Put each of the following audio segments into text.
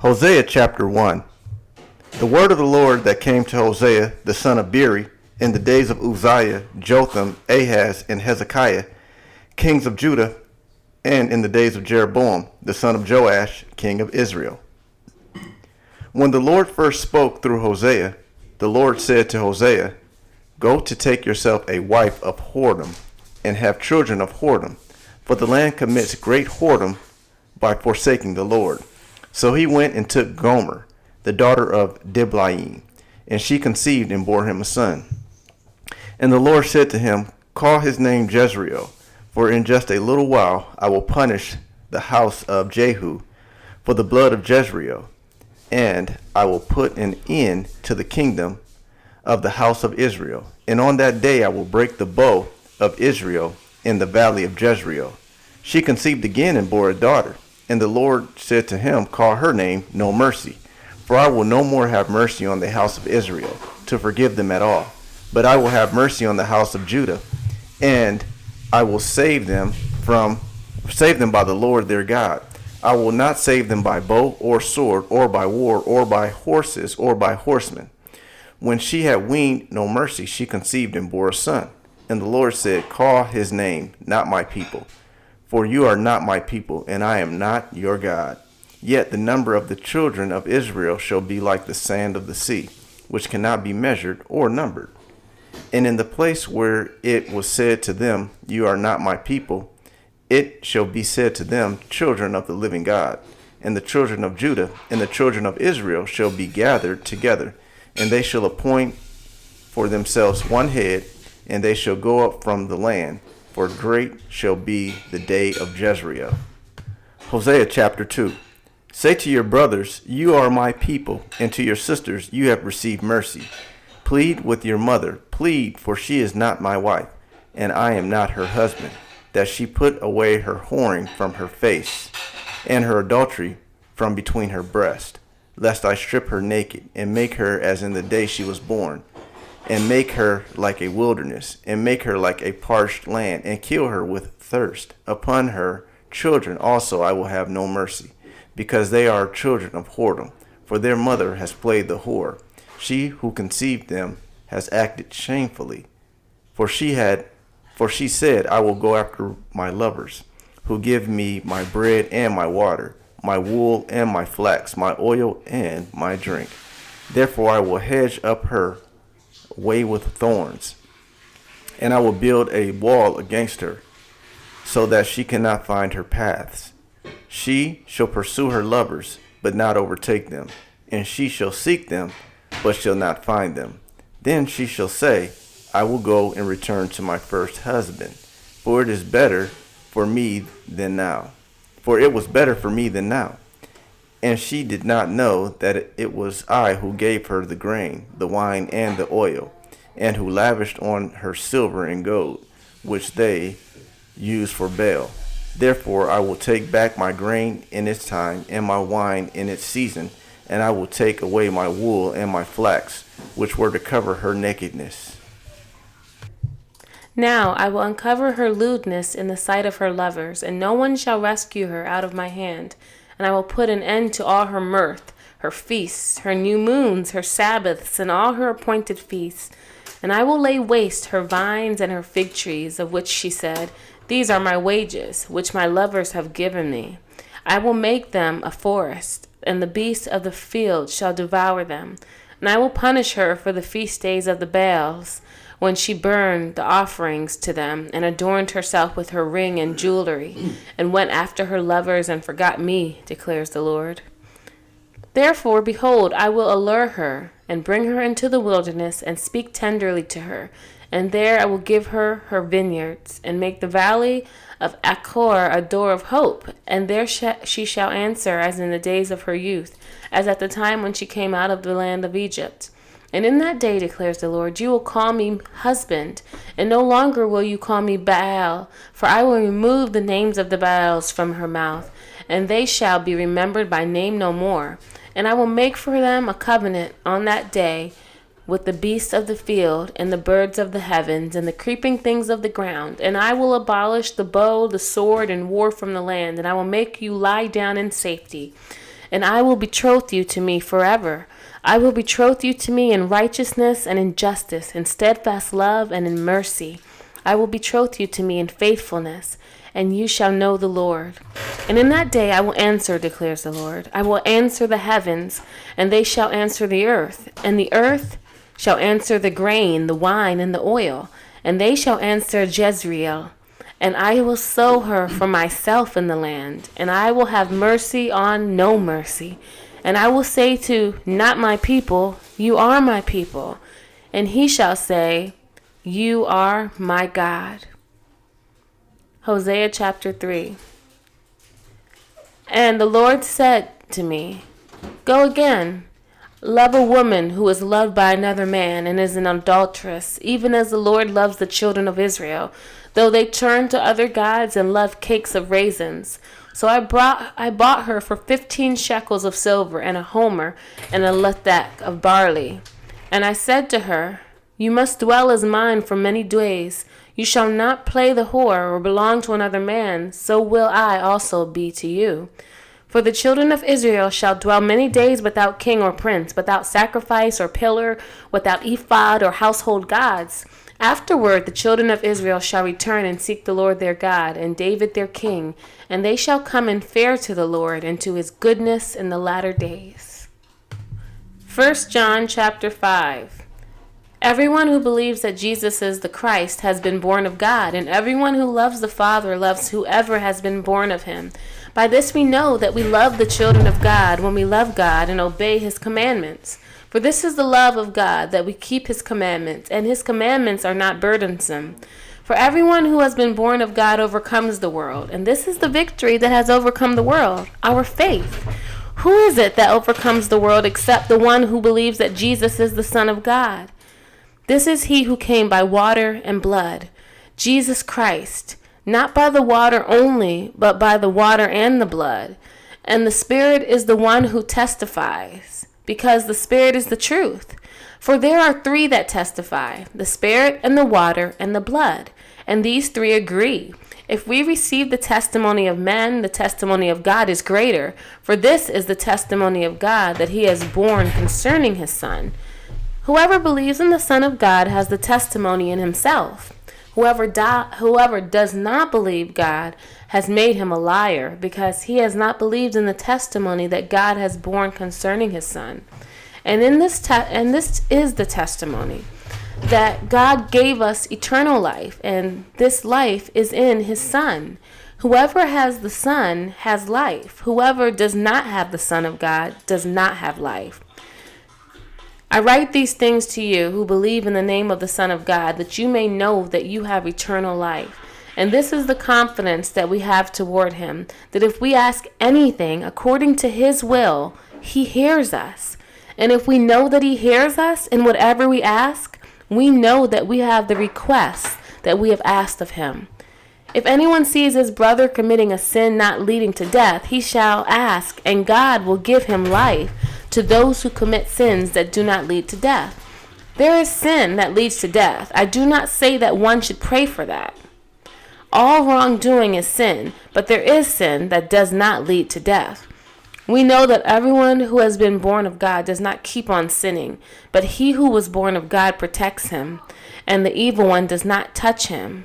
Hosea chapter 1. The word of the Lord that came to Hosea the son of Beeri in the days of Uzziah, Jotham, Ahaz, and Hezekiah, kings of Judah, and in the days of Jeroboam the son of Joash, king of Israel. When the Lord first spoke through Hosea, the Lord said to Hosea, "Go to take yourself a wife of whoredom, and have children of whoredom, for the land commits great whoredom by forsaking the Lord." So he went and took Gomer, the daughter of Diblaim, and she conceived and bore him a son. And the Lord said to him, "Call his name Jezreel, for in just a little while I will punish the house of Jehu for the blood of Jezreel, and I will put an end to the kingdom of the house of Israel. And on that day I will break the bow of Israel in the valley of Jezreel." She conceived again and bore a daughter. And the Lord said to him, "Call her name No Mercy, for I will no more have mercy on the house of Israel, to forgive them at all. But I will have mercy on the house of Judah, and I will save them by the Lord their God. I will not save them by bow or sword, or by war, or by horses, or by horsemen." When she had weaned No Mercy, she conceived and bore a son. And the Lord said, "Call his name Not My People, for you are not my people, and I am not your God. Yet the number of the children of Israel shall be like the sand of the sea, which cannot be measured or numbered." And in the place where it was said to them, "You are not my people," it shall be said to them, "Children of the living God." And the children of Judah and the children of Israel shall be gathered together, and they shall appoint for themselves one head, and they shall go up from the land, for great shall be the day of Jezreel. Hosea chapter 2. Say to your brothers, "You are my people," and to your sisters, "You have received mercy." Plead with your mother, plead, for she is not my wife, and I am not her husband, that she put away her whoring from her face, and her adultery from between her breast, lest I strip her naked, and make her as in the day she was born, and make her like a wilderness, and make her like a parched land, and kill her with thirst. Upon her children also I will have no mercy, because they are children of whoredom, for their mother has played the whore. She who conceived them has acted shamefully, for she said, "I will go after my lovers, who give me my bread and my water, my wool and my flax, my oil and my drink. Therefore I will hedge up her way with thorns, and I will build a wall against her, so that she cannot find her paths. She shall pursue her lovers, but not overtake them, and she shall seek them, but shall not find them. Then she shall say, I will go and return to my first husband, for it is better for me than now. For it was better for me than now." And she did not know that it was I who gave her the grain, the wine, and the oil, and who lavished on her silver and gold, which they used for Baal. Therefore I will take back my grain in its time, and my wine in its season, and I will take away my wool and my flax, which were to cover her nakedness. Now I will uncover her lewdness in the sight of her lovers, and no one shall rescue her out of my hand. And I will put an end to all her mirth, her feasts, her new moons, her Sabbaths, and all her appointed feasts. And I will lay waste her vines and her fig trees, of which she said, "These are my wages, which my lovers have given me." I will make them a forest, and the beasts of the field shall devour them. And I will punish her for the feast days of the Baals, when she burned the offerings to them, and adorned herself with her ring and jewelry, and went after her lovers and forgot me, declares the Lord. Therefore, behold, I will allure her, and bring her into the wilderness, and speak tenderly to her. And there I will give her her vineyards, and make the valley of Achor a door of hope. And there she shall answer as in the days of her youth, as at the time when she came out of the land of Egypt. And in that day, declares the Lord, you will call me husband, and no longer will you call me Baal, for I will remove the names of the Baals from her mouth, and they shall be remembered by name no more. And I will make for them a covenant on that day with the beasts of the field, and the birds of the heavens, and the creeping things of the ground. And I will abolish the bow, the sword, and war from the land, and I will make you lie down in safety. and I will betroth you to me forever. I will betroth you to me in righteousness and in justice, in steadfast love and in mercy. I will betroth you to me in faithfulness, and you shall know the Lord. And in that day I will answer, declares the Lord. I will answer the heavens, and they shall answer the earth, and the earth shall answer the grain, the wine, and the oil, and they shall answer Jezreel. And I will sow her for myself in the land, and I will have mercy on no mercy. And I will say to not my people, you are my people. And he shall say, you are my God. Hosea chapter 3. And the Lord said to me, go again. Love a woman who is loved by another man and is an adulteress, even as the Lord loves the children of Israel, though they turn to other gods and love cakes of raisins. So I bought her for 15 shekels of silver and a homer and a lethek of barley. And I said to her, you must dwell as mine for many days. You shall not play the whore or belong to another man, so will I also be to you. For the children of Israel shall dwell many days without king or prince, without sacrifice or pillar, without ephod or household gods. Afterward the children of Israel shall return and seek the Lord their God, and David their king, and they shall come and fare to the Lord and to his goodness in the latter days. 1 John chapter 5. Everyone who believes that Jesus is the Christ has been born of God, and everyone who loves the Father loves whoever has been born of him. By this we know that we love the children of God when we love God and obey his commandments. For this is the love of God, that we keep his commandments, and his commandments are not burdensome. For everyone who has been born of God overcomes the world, and this is the victory that has overcome the world, our faith. Who is it that overcomes the world except the one who believes that Jesus is the Son of God? This is he who came by water and blood, Jesus Christ, not by the water only, but by the water and the blood. And the Spirit is the one who testifies, because the Spirit is the truth. For there are three that testify, the Spirit and the water and the blood, and these three agree. If we receive the testimony of men, the testimony of God is greater, for this is the testimony of God that he has borne concerning his Son. Whoever believes in the Son of God has the testimony in himself. Whoever does not believe God has made him a liar, because he has not believed in the testimony that God has borne concerning his Son. And this is the testimony, that God gave us eternal life, and this life is in his Son. Whoever has the Son has life. Whoever does not have the Son of God does not have life. I write these things to you who believe in the name of the Son of God, that you may know that you have eternal life. And this is the confidence that we have toward him, that if we ask anything according to his will, he hears us. And if we know that he hears us in whatever we ask, we know that we have the requests that we have asked of him. If anyone sees his brother committing a sin not leading to death, he shall ask, and God will give him life to those who commit sins that do not lead to death. There is sin that leads to death. I do not say that one should pray for that. All wrongdoing is sin, but there is sin that does not lead to death. We know that everyone who has been born of God does not keep on sinning, but he who was born of God protects him, and the evil one does not touch him.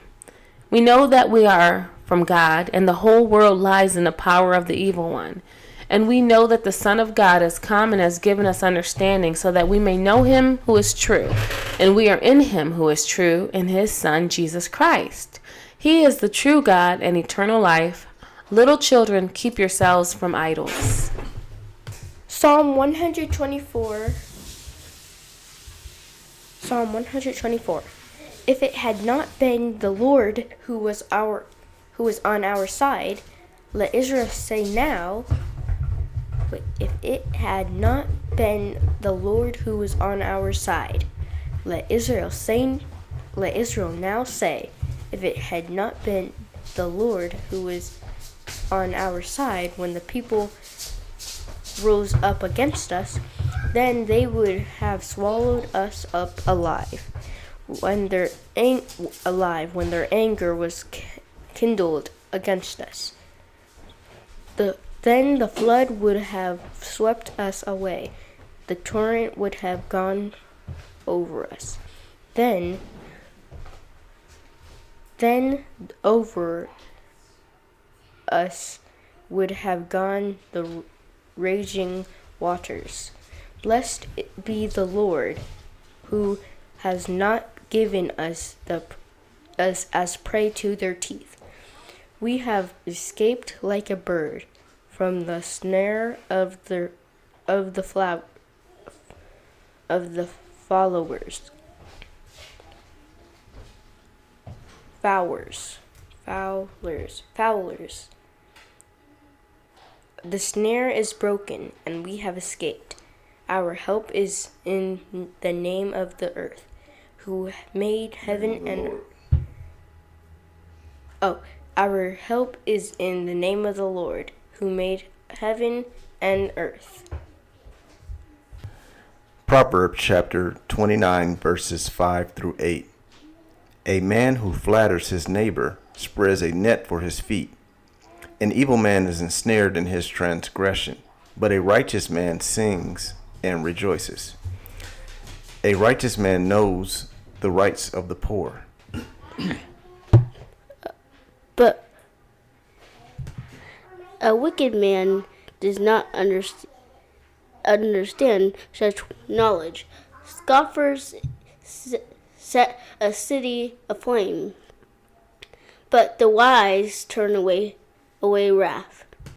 We know that we are from God, and the whole world lies in the power of the evil one. And we know that the Son of God has come and has given us understanding, so that we may know him who is true. And we are in him who is true, in his Son, Jesus Christ. He is the true God and eternal life. Little children, keep yourselves from idols. Psalm 124. Psalm 124. If it had not been the Lord who was on our side, let Israel say now. If it had not been the Lord who was on our side, let Israel now say, if it had not been the Lord who was on our side, when the people rose up against us, then they would have swallowed us up alive. When their anger was kindled against us. The Then the flood would have swept us away. The torrent would have gone over us. Then over us would have gone the raging waters. Blessed be the Lord, who has not given us as prey to their teeth. We have escaped like a bird from the snare of the followers. Fowlers. The snare is broken, and we have escaped. Our help is in the name of the earth, who made heaven and our help is in the name of the Lord, who made heaven and earth. Proverbs chapter 29, verses 5 through 8. A man who flatters his neighbor spreads a net for his feet. An evil man is ensnared in his transgression, but a righteous man sings and rejoices. A righteous man knows the rights of the poor. But a wicked man does not understand such knowledge. Scoffers set a city aflame, but the wise turn away wrath.